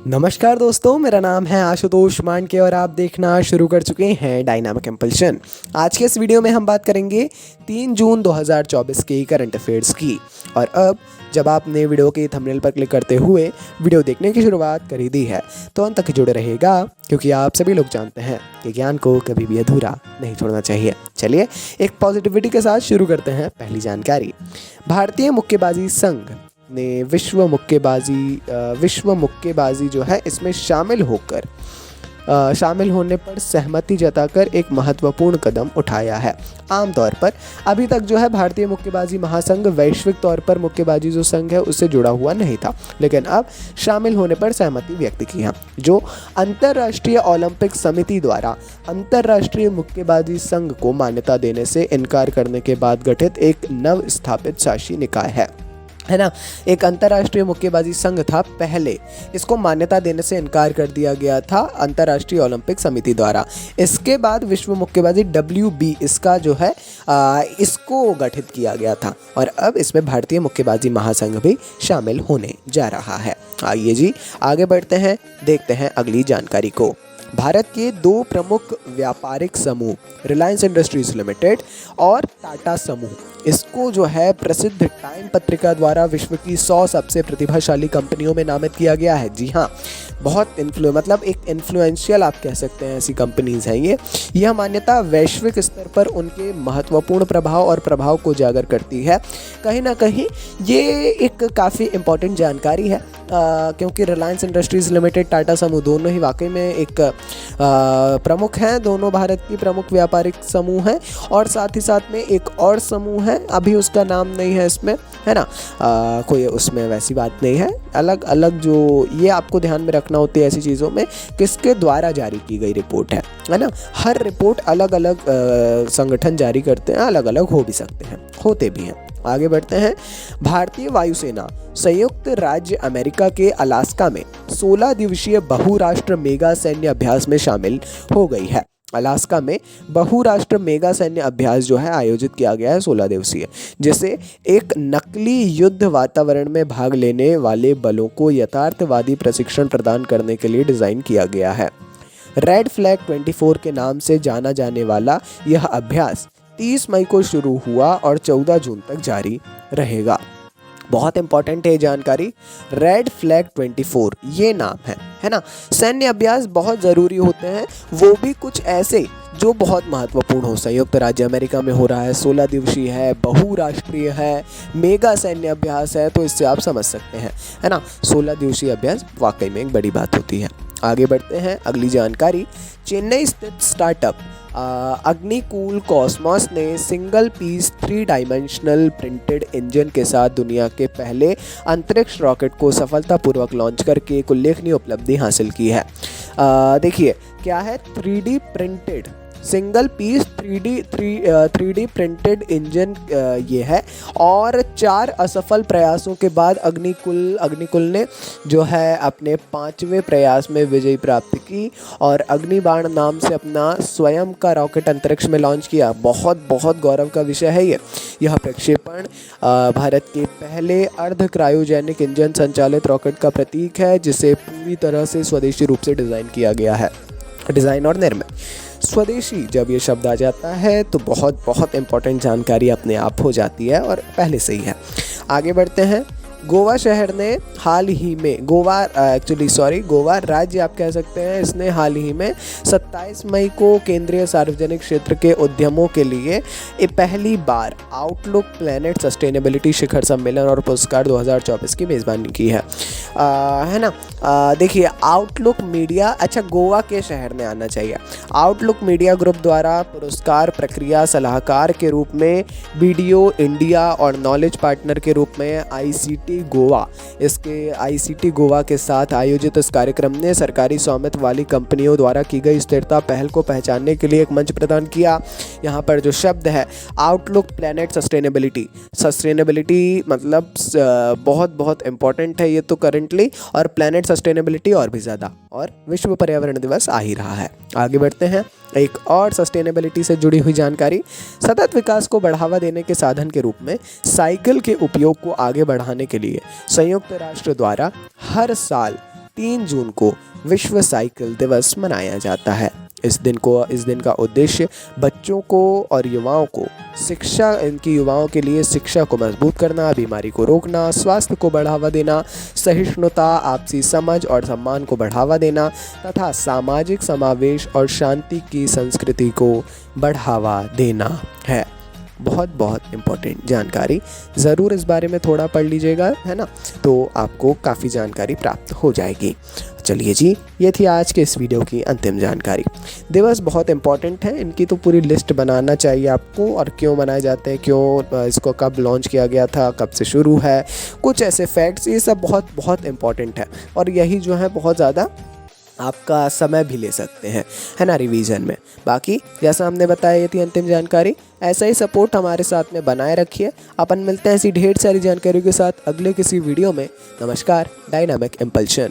नमस्कार दोस्तों, मेरा नाम है आशुतोष मांडके और आप देखना शुरू कर चुके हैं डायनामिक इम्पल्शन। आज के इस वीडियो में हम बात करेंगे 3 जून 2024 के करंट अफेयर्स की। और अब जब आपने वीडियो के थंबनेल पर क्लिक करते हुए वीडियो देखने की शुरुआत कर ही दी है तो अंत तक जुड़े रहेगा, क्योंकि आप सभी लोग जानते हैं कि ज्ञान को कभी भी अधूरा नहीं छोड़ना चाहिए। चलिए एक पॉजिटिविटी के साथ शुरू करते हैं। पहली जानकारी, भारतीय मुक्केबाजी संघ ने विश्व मुक्केबाजी जो है इसमें शामिल होने पर सहमति जताकर एक महत्वपूर्ण कदम उठाया है। आमतौर पर अभी तक जो है भारतीय मुक्केबाजी महासंघ वैश्विक तौर पर मुक्केबाजी जो संघ है उससे जुड़ा हुआ नहीं था, लेकिन अब शामिल होने पर सहमति व्यक्त की है, जो अंतर्राष्ट्रीय ओलंपिक समिति द्वारा अंतर्राष्ट्रीय मुक्केबाजी संघ को मान्यता देने से इनकार करने के बाद गठित एक नव स्थापित शासी निकाय है ना। एक अंतर्राष्ट्रीय मुक्केबाजी संघ था, पहले इसको मान्यता देने से इनकार कर दिया गया था अंतर्राष्ट्रीय ओलंपिक समिति द्वारा। इसके बाद विश्व मुक्केबाजी WB इसका जो है इसको गठित किया गया था और अब इसमें भारतीय मुक्केबाजी महासंघ भी शामिल होने जा रहा है। आइए जी आगे बढ़ते हैं, देखते हैं अगली जानकारी को। भारत के 2 प्रमुख व्यापारिक समूह रिलायंस इंडस्ट्रीज लिमिटेड और टाटा समूह, इसको जो है प्रसिद्ध टाइम पत्रिका द्वारा विश्व की 100 सबसे प्रतिभाशाली कंपनियों में नामित किया गया है। जी हाँ, बहुत मतलब एक इन्फ्लुएंशियल आप कह सकते हैं ऐसी कंपनीज हैं ये। यह मान्यता वैश्विक स्तर पर उनके महत्वपूर्ण प्रभाव को उजागर करती है। कहीं ना कहीं ये एक काफ़ी इम्पोर्टेंट जानकारी है, क्योंकि रिलायंस इंडस्ट्रीज़ लिमिटेड, टाटा समूह दोनों ही वाकई में एक प्रमुख हैं, दोनों भारत की प्रमुख व्यापारिक समूह हैं। और साथ ही साथ में एक और समूह है, अभी उसका नाम नहीं है इसमें, है ना, कोई उसमें वैसी बात नहीं है। अलग अलग जो ये आपको ध्यान में रखना होती है ऐसी चीज़ों में, किसके द्वारा जारी की गई रिपोर्ट है ना। हर रिपोर्ट अलग अलग संगठन जारी करते हैं, अलग अलग हो भी सकते हैं, होते भी हैं। आगे बढ़ते हैं। भारतीय वायुसेना संयुक्त राज्य अमेरिका के अलास्का में 16 दिवसीय बहुराष्ट्र मेगा सैन्य अभ्यास में शामिल हो गई है। अलास्का में बहुराष्ट्र मेगा सैन्य अभ्यास जो है आयोजित किया गया है 16 दिवसीय, जिसे एक नकली युद्ध वातावरण में भाग लेने वाले बलों को यथार्थवादी प्रशिक्षण प्रदान करने के लिए डिज़ाइन किया गया है। रेड फ्लैग 24 के नाम से जाना जाने वाला यह अभ्यास 30 मई को शुरू हुआ और 14 जून तक जारी रहेगा। बहुत इंपॉर्टेंट है जानकारी, रेड फ्लैग 24 ये नाम है ना। सैन्य अभ्यास बहुत ज़रूरी होते हैं, वो भी कुछ ऐसे जो बहुत महत्वपूर्ण हो। संयुक्त राज्य अमेरिका में हो रहा है, 16 दिवसीय है, बहुराष्ट्रीय है, मेगा सैन्य अभ्यास है, तो इससे आप समझ सकते हैं, है ना। 16 दिवसीय अभ्यास वाकई में एक बड़ी बात होती है। आगे बढ़ते हैं, अगली जानकारी। चेन्नई स्थित स्टार्टअप अग्निकूल कॉस्मोस ने single piece 3 dimensional printed engine के साथ दुनिया के पहले अंतरिक्ष रॉकेट को सफलतापूर्वक लॉन्च करके एक उल्लेखनीय उपलब्धि हासिल की है। देखिए क्या है, 3D printed single piece 3D printed engine ये है। और 4 असफल प्रयासों के बाद अग्निकुल ने जो है अपने 5वें प्रयास में विजय प्राप्त की और अग्निबाण नाम से अपना स्वयं का रॉकेट अंतरिक्ष में लॉन्च किया। बहुत बहुत गौरव का विषय है ये। यह प्रक्षेपण भारत के पहले अर्ध क्रायोजेनिक इंजन संचालित रॉकेट का प्रतीक है, जिसे पूरी तरह से स्वदेशी रूप से डिज़ाइन किया गया है। डिज़ाइन और निर्माण स्वदेशी, जब ये शब्द आ जाता है तो बहुत बहुत इंपॉर्टेंट जानकारी अपने आप हो जाती है और पहले से ही है। आगे बढ़ते हैं। गोवा शहर ने हाल ही में गोवा राज्य आप कह सकते हैं, इसने हाल ही में 27 मई को केंद्रीय सार्वजनिक क्षेत्र के उद्यमों के लिए पहली बार आउटलुक प्लैनेट सस्टेनेबिलिटी शिखर सम्मेलन और पुरस्कार 2024 की मेज़बानी की है ना। देखिए आउटलुक मीडिया, अच्छा गोवा के शहर में आना चाहिए। आउटलुक मीडिया ग्रुप द्वारा पुरस्कार प्रक्रिया सलाहकार के रूप में BDO इंडिया और नॉलेज पार्टनर के रूप में ICT गोवा के साथ आयोजित इस कार्यक्रम ने सरकारी स्वामित्व वाली कंपनियों द्वारा की गई स्थिरता पहल को पहचानने के लिए एक मंच प्रदान किया। यहाँ पर जो शब्द है आउटलुक प्लैनेट सस्टेनेबिलिटी मतलब बहुत बहुत इंपॉर्टेंट है ये तो करंटली, और प्लैनेट सस्टेनेबिलिटी और भी ज़्यादा, और विश्व पर्यावरण दिवस आ ही रहा है। आगे बढ़ते हैं। एक और सस्टेनेबिलिटी से जुड़ी हुई जानकारी, सतत विकास को बढ़ावा देने के साधन के रूप में साइकिल के उपयोग को आगे बढ़ाने के लिए संयुक्त राष्ट्र द्वारा हर साल 3 जून को विश्व साइकिल दिवस मनाया जाता है। इस दिन का उद्देश्य बच्चों को और युवाओं को युवाओं के लिए शिक्षा को मजबूत करना, बीमारी को रोकना, स्वास्थ्य को बढ़ावा देना, सहिष्णुता, आपसी समझ और सम्मान को बढ़ावा देना तथा सामाजिक समावेश और शांति की संस्कृति को बढ़ावा देना है। बहुत बहुत इम्पोर्टेंट जानकारी, ज़रूर इस बारे में थोड़ा पढ़ लीजिएगा, है ना, तो आपको काफ़ी जानकारी प्राप्त हो जाएगी। चलिए जी, ये थी आज के इस वीडियो की अंतिम जानकारी। दिवस बहुत इंपॉर्टेंट है, इनकी तो पूरी लिस्ट बनाना चाहिए आपको, और क्यों मनाए जाते हैं, क्यों इसको कब लॉन्च किया गया था, कब से शुरू है, कुछ ऐसे फैक्ट्स, ये सब बहुत बहुत इंपॉर्टेंट है। और यही जो है बहुत ज़्यादा आपका समय भी ले सकते हैं, है ना, रिवीजन में। बाकी जैसा हमने बताया, ये थी अंतिम जानकारी। ऐसा ही सपोर्ट हमारे साथ में बनाए रखिए। अपन मिलते हैं ऐसी ढेर सारी जानकारियों के साथ अगले किसी वीडियो में। नमस्कार, डायनामिक इम्पल्शन।